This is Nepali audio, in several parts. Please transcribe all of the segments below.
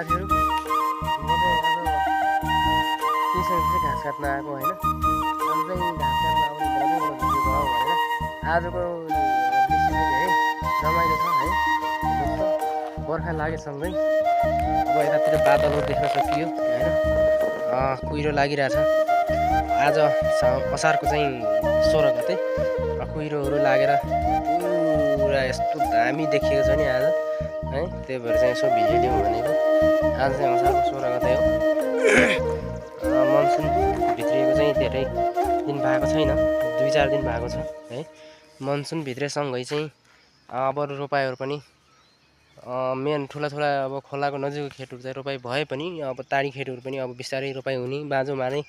साथीहरू म चाहिँ आज केसँग चाहिँ घाँस काट्न आएको होइन। आज चाहिँ घाँस काट्न आउने बेला चाहिँ भिडियो बनाऊ भनेर। आजको दृश्य चाहिँ धेरै रमाइलो छ है दोस्तो। बर्खा लागेसँगै अब यतातिर बादलहरू देख्न सकियो होइन। कुहिरो लागिरहेछ। आज असारको चाहिँ 16 गते कुहिरोहरू लागेर पुरा यस्तो दामी देखिएको छ नि आज है। त्यही भएर चाहिँ यसो भिडियो लिउँ भनेको। आज चाहिँ असारको 16 गते हो। मनसुन भित्रिएको चाहिँ धेरै दिन भएको छैन, 2-4 दिन भएको छ है। मनसुन भित्रेसँगै चाहिँ अब रोपाइहरू पनि मेन ठुला अब खोलाको नजिकको खेतहरू चाहिँ रोपाइ भए पनि अब टाढी खेतहरू पनि अब बिस्तारै रोपाइ हुने बाँझोमा नै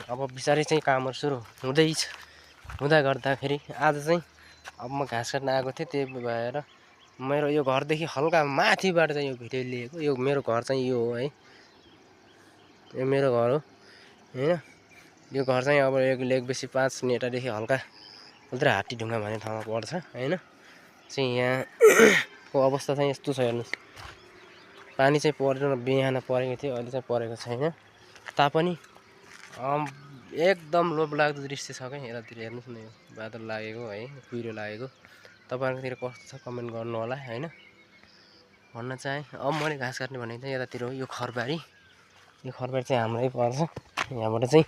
अब बिस्तारै चाहिँ कामहरू सुरु हुँदा गर्दाखेरि आज चाहिँ अब म घाँस काट्न आएको थिएँ। त्यही भएर मेरो यो घरदेखि हल्का माथिबाट चाहिँ यो भिडियो लिएको। यो मेरो घर चाहिँ यो हो है, यो मेरो घर हो होइन। यो घर चाहिँ अब एक बेसी 5 नेटादेखि हल्का उल्ट्रा हात्ती ढुङ्गा भन्ने ठाउँमा पर्छ होइन। चाहिँ यहाँको अवस्था चाहिँ यस्तो छ हेर्नुहोस्। पानी चाहिँ परेन, बिहान परेको थियो, अहिले चाहिँ परेको छैन। तापनि एकदम लोभलाग्दो दृश्य छ क्या यतातिर हेर्नुहोस् न। यो बादल लागेको है, कुहिरो लागेको। तपाईँहरूकोतिर कस्तो छ कमेन्ट गर्नु होला होइन। भन्न चाहेँ अब मैले घाँस काट्ने भनेको चाहिँ यतातिर हो। यो खरबारी, यो खरबारी चाहिँ हाम्रै पर्छ। यहाँबाट चाहिँ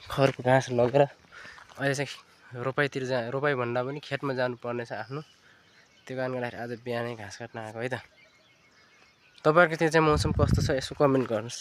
खरको घाँस लगेर अहिले चाहिँ रोपाइतिर रोपाइ भन्दा पनि खेतमा जानुपर्ने छ आफ्नो। त्यो कारणले गर्दाखेरि आज बिहानै घाँस काट्न आएको है त। तपाईँहरूकोतिर चाहिँ मौसम कस्तो छ यसो कमेन्ट गर्नुहोस्।